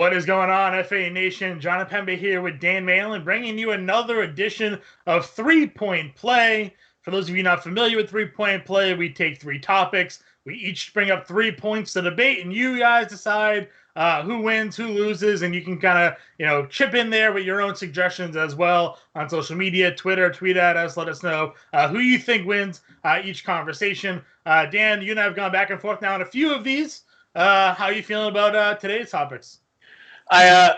What is going on, FA Nation? John Pembe here with Dan Malin, bringing you another edition of 3-Point Play. For those of you not familiar with 3-Point Play, we take three topics. We each bring up 3 points to debate, and you guys decide who wins, who loses, and you can kind of, chip in there with your own suggestions as well on social media, Twitter, tweet at us, let us know who you think wins each conversation. Dan, you and I have gone back and forth now on a few of these. How are you feeling about today's topics? I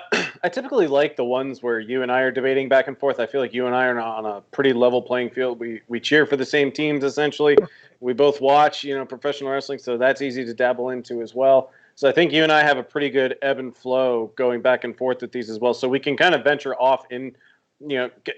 typically like the ones where you and I are debating back and forth. I feel like you and I are on a pretty level playing field. We cheer for the same teams, essentially. We both watch, professional wrestling, so that's easy to dabble into as well. So I think you and I have a pretty good ebb and flow going back and forth with these as well. So we can kind of venture off in,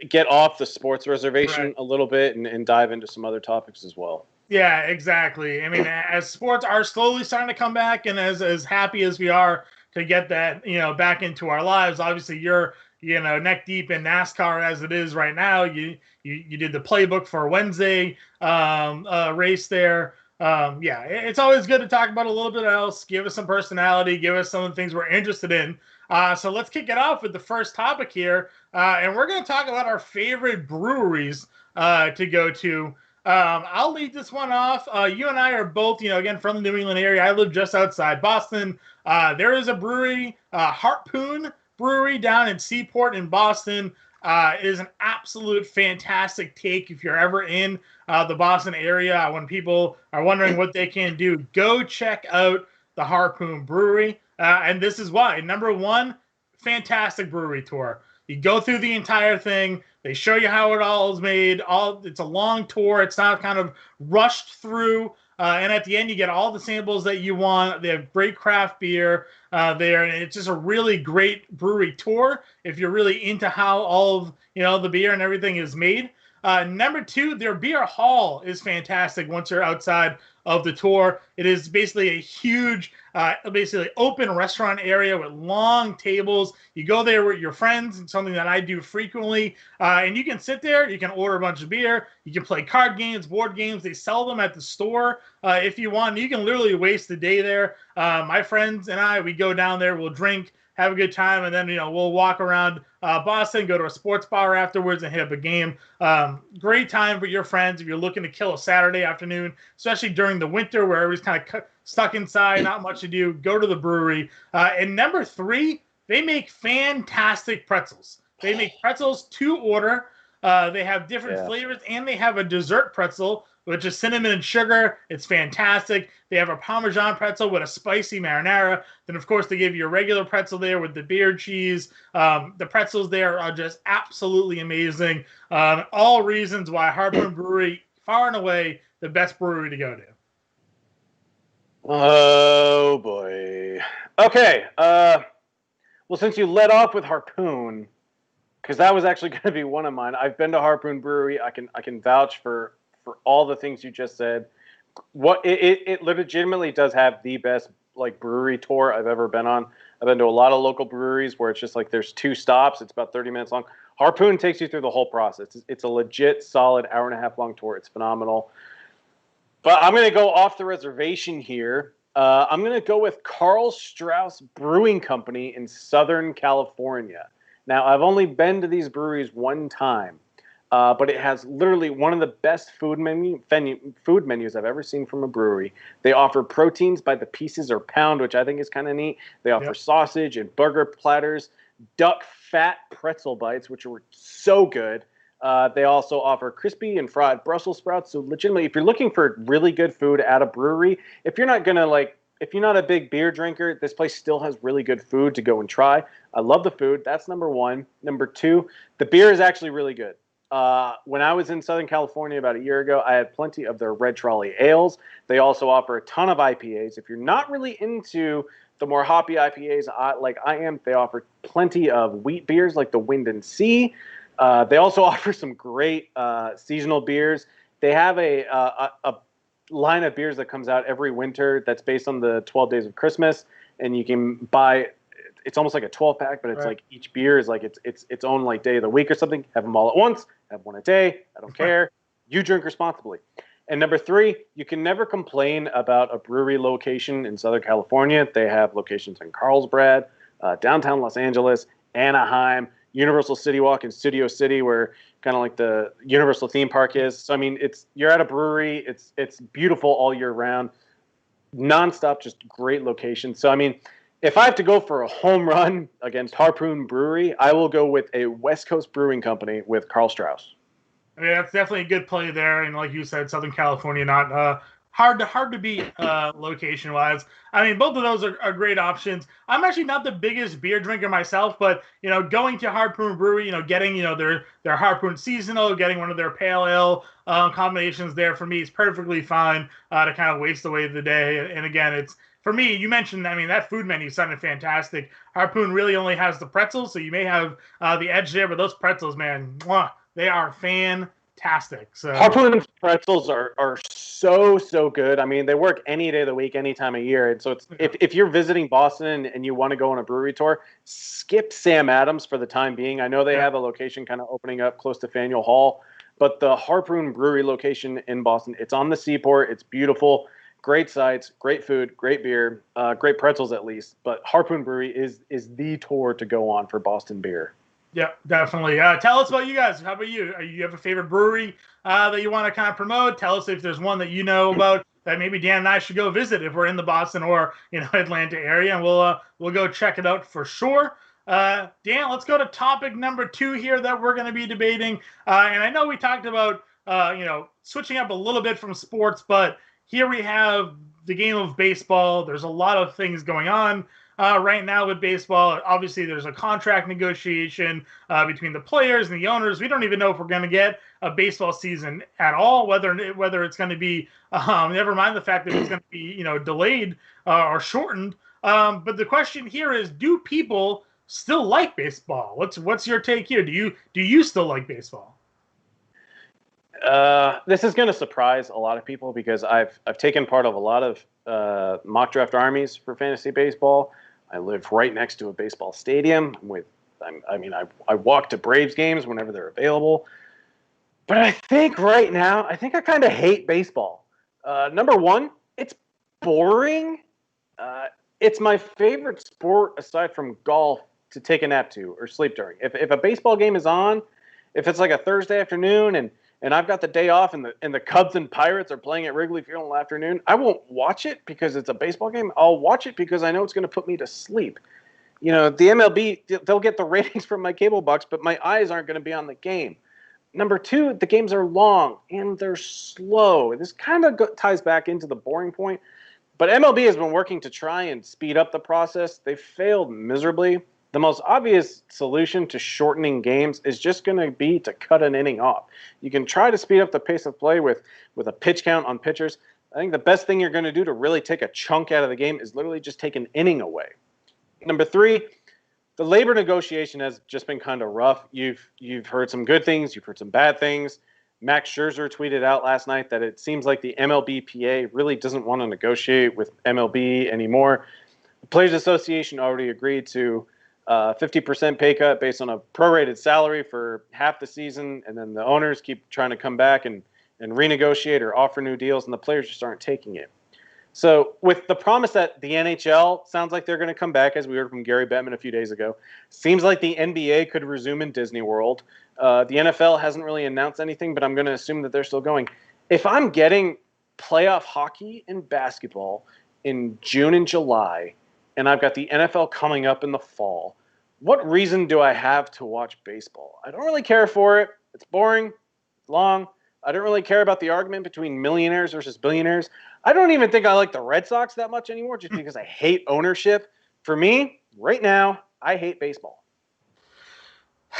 get off the sports reservation a little bit and dive into some other topics as well. Yeah, exactly. I mean, as sports are slowly starting to come back, and as happy as we are to get that, back into our lives. Obviously, you're, neck deep in NASCAR as it is right now. You did the playbook for Wednesday race there. It's always good to talk about a little bit else. Give us some personality. Give us some of the things we're interested in. So let's kick it off with the first topic here, and we're going to talk about our favorite breweries to go to. I'll lead this one off. You and I are both, again, from the New England area. I live just outside Boston. There is a brewery, Harpoon Brewery down in Seaport in Boston. It is an absolute fantastic take if you're ever in the Boston area. When people are wondering what they can do, go check out the Harpoon Brewery. And this is why. Number one, fantastic brewery tour. You go through the entire thing. They show you how it all is made. It's a long tour. It's not kind of rushed through. And at the end, you get all the samples that you want. They have great craft beer there. And it's just a really great brewery tour if you're really into how all of, the beer and everything is made. Number two, their beer hall is fantastic once you're outside of the tour. It is basically a huge, basically open restaurant area with long tables. You go there with your friends, and something that I do frequently, and you can sit there, you can order a bunch of beer, you can play card games, board games. They sell them at the store if you want. You can literally waste the day there. My friends and I, we go down there, we'll drink, have a good time, and then we'll walk around Boston, go to a sports bar afterwards, and hit up a game. Great time for your friends if you're looking to kill a Saturday afternoon, especially during the winter where everybody's kind of stuck inside, not much to do. Go to the brewery. And number three, they make fantastic pretzels. They make pretzels to order. They have different flavors, and they have a dessert pretzel, which is cinnamon and sugar. It's fantastic. They have a Parmesan pretzel with a spicy marinara. Then, of course, they give you a regular pretzel there with the beer cheese. The pretzels there are just absolutely amazing. All reasons why Harpoon Brewery, far and away, the best brewery to go to. Oh, boy. Okay. Well, since you led off with Harpoon, because that was actually going to be one of mine. I've been to Harpoon Brewery. I can vouch for all the things you just said. What it legitimately does have the best brewery tour I've ever been on. I've been to a lot of local breweries where it's just there's 2 stops. It's about 30 minutes long. Harpoon takes you through the whole process. It's a legit solid hour-and-a-half long tour. It's phenomenal. But I'm going to go off the reservation here. I'm going to go with Karl Strauss Brewing Company in Southern California. Now, I've only been to these breweries one time, but it has literally one of the best food menus I've ever seen from a brewery. They offer proteins by the pieces or pound, which I think is kind of neat. They offer sausage and burger platters, duck fat pretzel bites, which are so good. They also offer crispy and fried Brussels sprouts. So legitimately, if you're looking for really good food at a brewery, if you're not a big beer drinker, this place still has really good food to go and try. I love the food. That's number one. Number two, the beer is actually really good. When I was in Southern California about a year ago, I had plenty of their Red Trolley ales. They also offer a ton of IPAs. If you're not really into the more hoppy IPAs like I am, they offer plenty of wheat beers like the Wind and Sea. They also offer some great seasonal beers. They have a line of beers that comes out every winter that's based on the 12 Days of Christmas, and you can buy. It's almost like a 12-pack, but it's like each beer is like its own day of the week or something. Have them all at once. Have one a day. I don't care. You drink responsibly. And number three, you can never complain about a brewery location in Southern California. They have locations in Carlsbad, downtown Los Angeles, Anaheim, Universal City Walk in Studio City, where kind of like the Universal theme park is. So I mean, you're at a brewery. It's beautiful all year round, nonstop, just great location. So I mean, if I have to go for a home run against Harpoon Brewery, I will go with a West Coast brewing company with Karl Strauss. I mean, that's definitely a good play there, and like you said, Southern California not hard to beat location wise. I mean, both of those are great options. I'm actually not the biggest beer drinker myself, but going to Harpoon Brewery, getting their Harpoon Seasonal, getting one of their pale ale combinations there for me is perfectly fine to kind of waste away the day. And again, it's for me. You mentioned, I mean, that food menu sounded fantastic. Harpoon really only has the pretzels, so you may have the edge there, but those pretzels, man, mwah, they are fantastic. So Harpoon's pretzels are so good. I mean, they work any day of the week, any time of year. And so if you're visiting Boston and you want to go on a brewery tour, skip Sam Adams for the time being. I know they have a location kind of opening up close to Faneuil Hall, but the Harpoon Brewery location in Boston, it's on the seaport. It's beautiful. Great sites, great food, great beer, great pretzels at least. But Harpoon Brewery is the tour to go on for Boston beer. Yep, definitely. Tell us about you guys. How about you? You have a favorite brewery that you want to kind of promote? Tell us if there's one that you know about that maybe Dan and I should go visit if we're in the Boston or Atlanta area, and we'll go check it out for sure. Dan, let's go to topic number 2 here that we're going to be debating. And I know we talked about switching up a little bit from sports, but here we have the game of baseball. There's a lot of things going on right now with baseball. Obviously, there's a contract negotiation between the players and the owners. We don't even know if we're going to get a baseball season at all, whether it's going to be, never mind the fact that it's going to be, delayed or shortened. But the question here is, do people still like baseball? What's your take here? Do you still like baseball? This is going to surprise a lot of people because I've taken part of a lot of mock draft armies for fantasy baseball. I live right next to a baseball stadium. I walk to Braves games whenever they're available. But I think right now, I kind of hate baseball. Number one, it's boring. It's my favorite sport aside from golf to take a nap to or sleep during. If a baseball game is on, if it's like a Thursday afternoon and I've got the day off and the Cubs and Pirates are playing at Wrigley Field in the afternoon, I won't watch it because it's a baseball game. I'll watch it because I know it's going to put me to sleep. The MLB, they'll get the ratings from my cable box, but my eyes aren't going to be on the game. Number two, the games are long and they're slow. This kind of ties back into the boring point. But MLB has been working to try and speed up the process. They failed miserably. The most obvious solution to shortening games is just going to be to cut an inning off. You can try to speed up the pace of play with a pitch count on pitchers. I think the best thing you're going to do to really take a chunk out of the game is literally just take an inning away. Number three, the labor negotiation has just been kind of rough. You've heard some good things. You've heard some bad things. Max Scherzer tweeted out last night that it seems like the MLBPA really doesn't want to negotiate with MLB anymore. The Players Association already agreed to 50% pay cut based on a prorated salary for half the season, and then the owners keep trying to come back and renegotiate or offer new deals, and the players just aren't taking it. So with the promise that the NHL sounds like they're going to come back, as we heard from Gary Bettman a few days ago, seems like the NBA could resume in Disney World. The NFL hasn't really announced anything, but I'm going to assume that they're still going. If I'm getting playoff hockey and basketball in June and July, and I've got the NFL coming up in the fall, what reason do I have to watch baseball? I don't really care for it. It's boring. It's long. I don't really care about the argument between millionaires versus billionaires. I don't even think I like the Red Sox that much anymore just because I hate ownership. For me, right now, I hate baseball.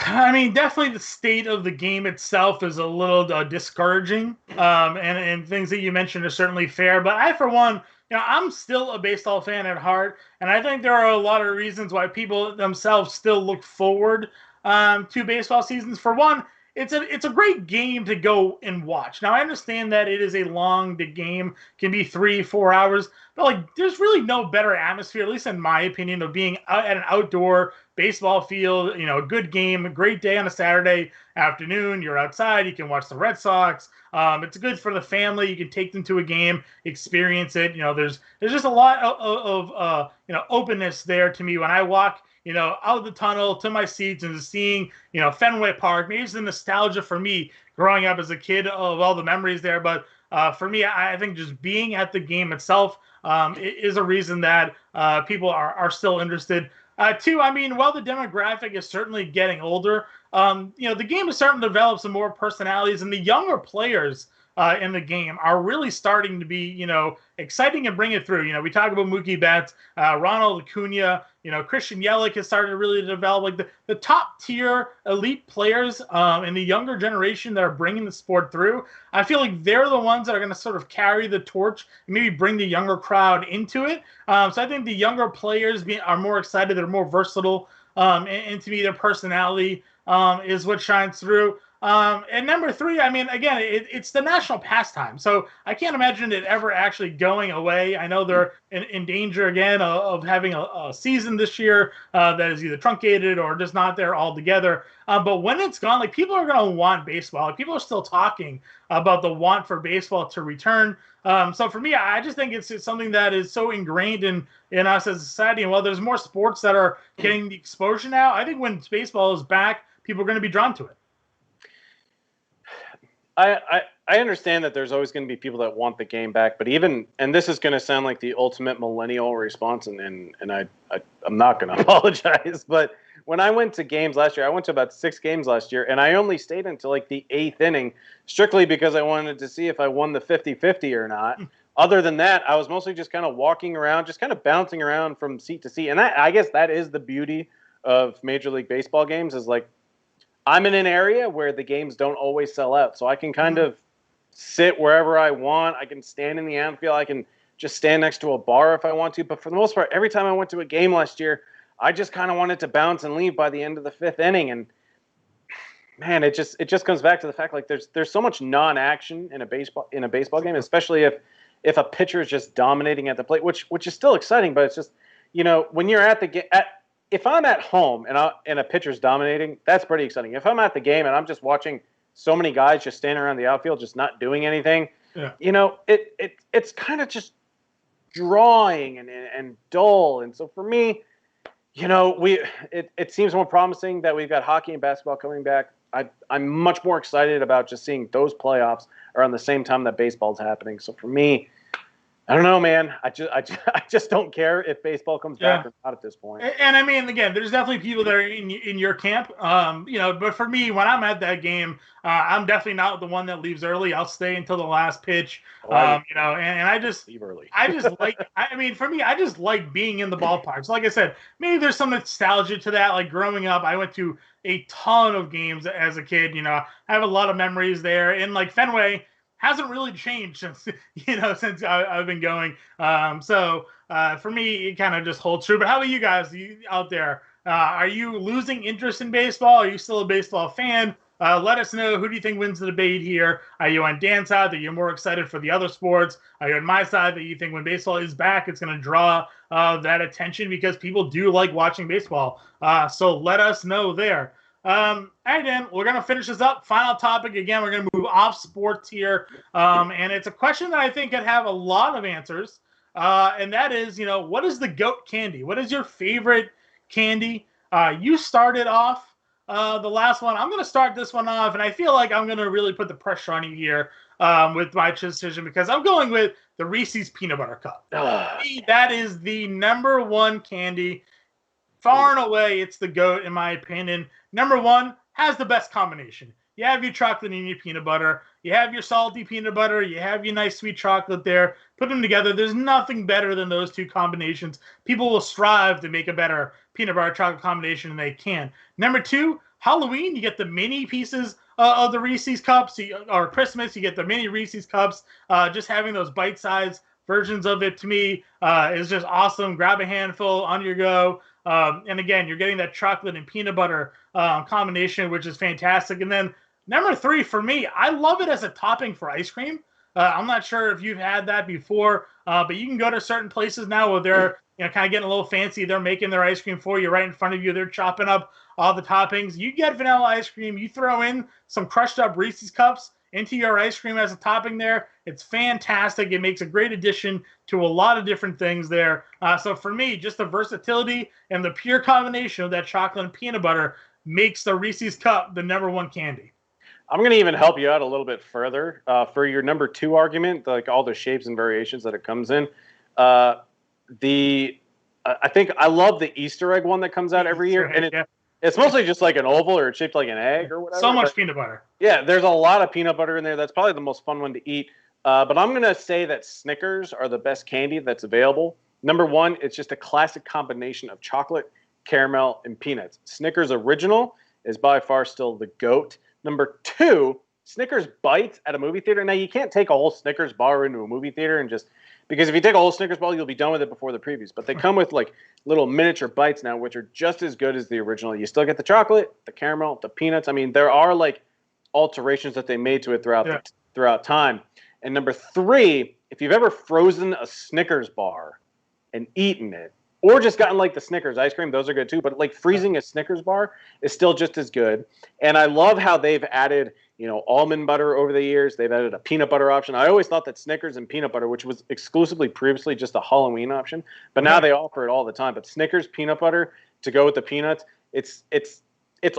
I mean, definitely the state of the game itself is a little discouraging, and things that you mentioned are certainly fair. But I, for one, I'm still a baseball fan at heart, and I think there are a lot of reasons why people themselves still look forward to baseball seasons. For one, it's a great game to go and watch. Now, I understand that it is a long game, can be 3-4 hours, but there's really no better atmosphere, at least in my opinion, of being out at an outdoor baseball field. A good game, a great day on a Saturday afternoon. You're outside, you can watch the Red Sox. It's good for the family. You can take them to a game, experience it. There's just a lot of openness there to me when I walk out of the tunnel to my seats and seeing, Fenway Park. Maybe it's the nostalgia for me growing up as a kid of all the memories there. But for me, I think just being at the game itself is a reason that people are still interested. Two, I mean, while the demographic is certainly getting older, the game is starting to develop some more personalities, and the younger players in the game are really starting to be, exciting and bring it through. We talk about Mookie Betts, Ronald Acuna, Christian Yelich has started to really develop like the top tier elite players in the younger generation that are bringing the sport through. I feel like they're the ones that are going to sort of carry the torch and maybe bring the younger crowd into it. So I think the younger players are more excited. They're more versatile. And to me, their personality is what shines through. And number three, I mean, again, it's the national pastime. So I can't imagine it ever actually going away. I know they're in danger again of having a season this year that is either truncated or just not there altogether. But when it's gone, like people are going to want baseball. Like, people are still talking about the want for baseball to return. So for me, I just think it's something that is so ingrained in us as a society. And while there's more sports that are getting the exposure now, I think when baseball is back, people are going to be drawn to it. I understand that there's always going to be people that want the game back, but and this is going to sound like the ultimate millennial response, and I'm not going to apologize, but when I went to games last year, I went to about 6 games last year, and I only stayed until like the 8th inning, strictly because I wanted to see if I won the 50-50 or not. Other than that, I was mostly just kind of walking around, just kind of bouncing around from seat to seat, and I guess that is the beauty of Major League Baseball games, is like, I'm in an area where the games don't always sell out, so I can kind of sit wherever I want. I can stand in the outfield. I can just stand next to a bar if I want to. But for the most part, every time I went to a game last year, I just kind of wanted to bounce and leave by the end of the 5th inning. And man, it just comes back to the fact, like, there's so much non-action in a baseball game, especially if a pitcher is just dominating at the plate, which is still exciting. But it's just, when you're at the game. If I'm at home and a pitcher's dominating, that's pretty exciting. If I'm at the game and I'm just watching so many guys just standing around the outfield, just not doing anything, it's kind of just drawing and dull. And so for me, it seems more promising that we've got hockey and basketball coming back. I'm much more excited about just seeing those playoffs around the same time that baseball's happening. So for me, I don't know, man. I just don't care if baseball comes back or not at this point. And I mean, again, there's definitely people that are in your camp. But for me, when I'm at that game, I'm definitely not the one that leaves early. I'll stay until the last pitch. And I just leave early. For me, I just like being in the ballpark. So like I said, maybe there's some nostalgia to that. Like growing up, I went to a ton of games as a kid. I have a lot of memories there. And like Fenway hasn't really changed since I've been going. So for me, it kind of just holds true. But how about you guys out there? Are you losing interest in baseball? Are you still a baseball fan? Let us know. Who do you think wins the debate here? Are you on Dan's side that you're more excited for the other sports? Are you on my side that you think when baseball is back, it's going to draw that attention because people do like watching baseball? So let us know there. All right, Dan, we're going to finish this up. Final topic. Again, we're going to move off sports here. And it's a question that I think could have a lot of answers. And that is, what is the GOAT candy? What is your favorite candy? You started off the last one. I'm going to start this one off, and I feel like I'm going to really put the pressure on you here with my decision because I'm going with the Reese's Peanut Butter Cup. That is the number one candy. Far and away, it's the GOAT, in my opinion. Number one, has the best combination. You have your chocolate and your peanut butter. You have your salty peanut butter. You have your nice sweet chocolate there. Put them together. There's nothing better than those two combinations. People will strive to make a better peanut butter chocolate combination, and they can. Number two, Halloween, you get the mini pieces of the Reese's Cups. Or Christmas, you get the mini Reese's Cups. Just having those bite-sized versions of it, to me, is just awesome. Grab a handful, on your go. And again, you're getting that chocolate and peanut butter combination, which is fantastic. And then number three, for me, I love it as a topping for ice cream. I'm not sure if you've had that before, but you can go to certain places now where they're kind of getting a little fancy. They're making their ice cream for you right in front of you. They're chopping up all the toppings. You get vanilla ice cream. You throw in some crushed up Reese's Cups. into your ice cream as a topping there. It's fantastic. It makes a great addition to a lot of different things there. So for me, just the versatility and the pure combination of that chocolate and peanut butter makes the Reese's Cup the number one candy. I'm going to even help you out a little bit further. For your number 2 argument, like all the shapes and variations that it comes in, I think I love the Easter egg one that comes out every year, and it's mostly just like an oval or it's shaped like an egg or whatever. So much peanut butter. Yeah, there's a lot of peanut butter in there. That's probably the most fun one to eat. But I'm going to say that Snickers are the best candy that's available. Number 1, it's just a classic combination of chocolate, caramel, and peanuts. Snickers Original is by far still the GOAT. Number 2, Snickers Bites at a movie theater. Now, you can't take a whole Snickers bar into a movie theater and just – because if you take a whole Snickers bar, you'll be done with it before the previews. But they come with, like, little miniature bites now, which are just as good as the original. You still get the chocolate, the caramel, the peanuts. I mean, there are, like, alterations that they made to it throughout time. And number 3, if you've ever frozen a Snickers bar and eaten it, or just gotten like the Snickers ice cream, those are good too. But like freezing a Snickers bar is still just as good. And I love how they've added, almond butter over the years. They've added a peanut butter option. I always thought that Snickers and peanut butter, which was exclusively previously just a Halloween option, but now they offer it all the time. But Snickers peanut butter to go with the peanuts, it's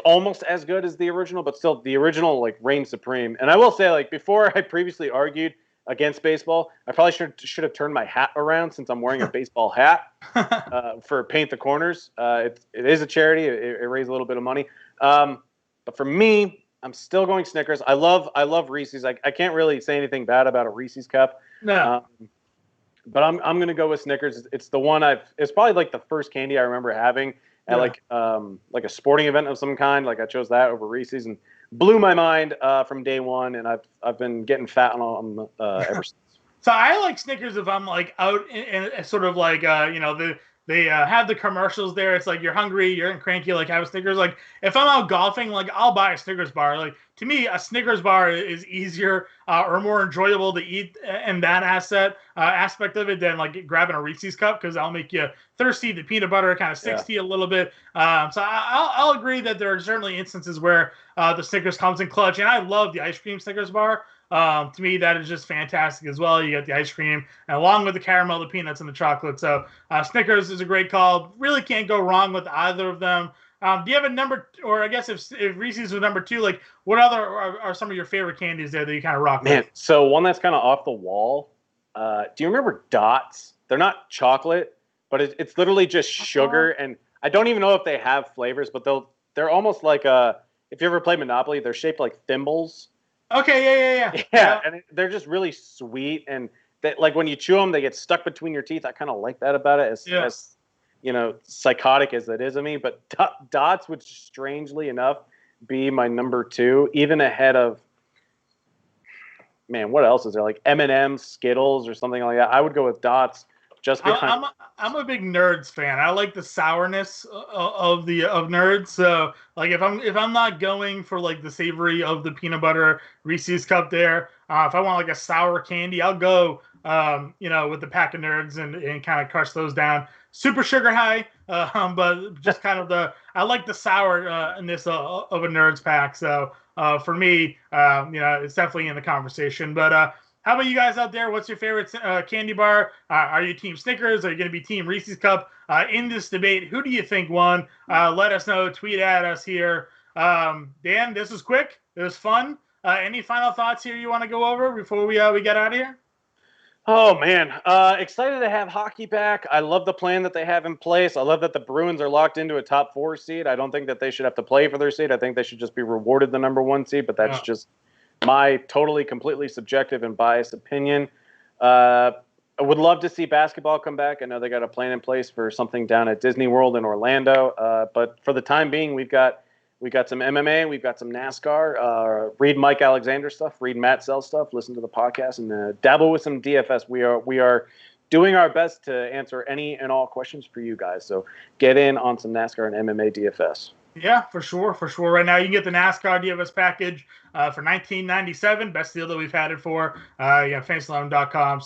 almost as good as the original, but still the original like reigns supreme. And I will say, like, before I previously argued against baseball, I probably should have turned my hat around since I'm wearing a baseball hat for Paint the Corners. It is a charity. It raised a little bit of money. But for me, I'm still going Snickers. I love Reese's. I can't really say anything bad about a Reese's cup. No. But I'm going to go with Snickers. It's the one it's probably like the first candy I remember having at like a sporting event of some kind. Like I chose that over Reese's and blew my mind from day one, and I've been getting fat on them ever since. So I like Snickers if I'm like out and sort of like they have the commercials there. It's like you're hungry, you're cranky, like have a Snickers. Like if I'm out golfing, like I'll buy a Snickers bar. Like to me, a Snickers bar is easier or more enjoyable to eat in that aspect of it than like grabbing a Reese's cup, because I'll make you thirsty. The peanut butter kind of sticks to you a little bit. So I'll agree that there are certainly instances where the Snickers comes in clutch, and I love the ice cream Snickers bar. To me, that is just fantastic as well. You get the ice cream, and along with the caramel, the peanuts, and the chocolate. So Snickers is a great call. Really can't go wrong with either of them. Do you have a number, or I guess if Reese's was number 2, like what other are some of your favorite candies there that you kind of rock with? So one that's kind of off the wall. Do you remember Dots? They're not chocolate, but it's literally just sugar, and I don't even know if they have flavors, but they're almost like if you ever played Monopoly, they're shaped like thimbles. Okay, yeah, and they're just really sweet, and that, like, when you chew them, they get stuck between your teeth. I kind of like that about it, as psychotic as it is of me. But Dots would, strangely enough, be my number 2, even ahead of, man, what else is there? Like M&M's, Skittles, or something like that. I would go with Dots. Just behind. I'm a big Nerds fan. I like the sourness of Nerds. So like if I'm not going for like the savory of the peanut butter Reese's cup there, if I want like a sour candy, I'll go with the pack of Nerds and kind of crush those down. Super sugar high, but just kind of I like the sourness of a Nerds pack. So for me, it's definitely in the conversation. But how about you guys out there? What's your favorite candy bar? Are you Team Snickers? Are you going to be Team Reese's Cup? In this debate, who do you think won? Let us know. Tweet at us here. Dan, this was quick. It was fun. Any final thoughts here you want to go over before we get out of here? Oh, man. Excited to have hockey back. I love the plan that they have in place. I love that the Bruins are locked into a top 4 seed. I don't think that they should have to play for their seed. I think they should just be rewarded the number 1 seed, but that's just my totally, completely subjective and biased opinion. I would love to see basketball come back. I know they got a plan in place for something down at Disney World in Orlando. But for the time being, we've got some MMA, we've got some NASCAR. Read Mike Alexander stuff, read Matt Sell stuff, listen to the podcast, and dabble with some DFS. We are doing our best to answer any and all questions for you guys. So get in on some NASCAR and MMA DFS. Yeah, for sure, for sure. Right now, you can get the NASCAR DFS package for $19.97. Best deal that we've had it for. Fantasy11.com/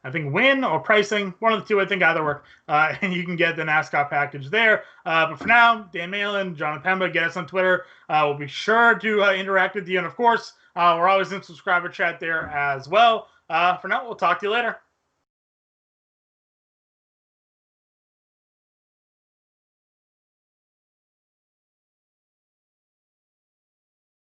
I think win or pricing, one of the two. I think either work. And you can get the NASCAR package there. But for now, Dan Malin, John Pemba, get us on Twitter. We'll be sure to interact with you, and of course, we're always in subscriber chat there as well. For now, we'll talk to you later.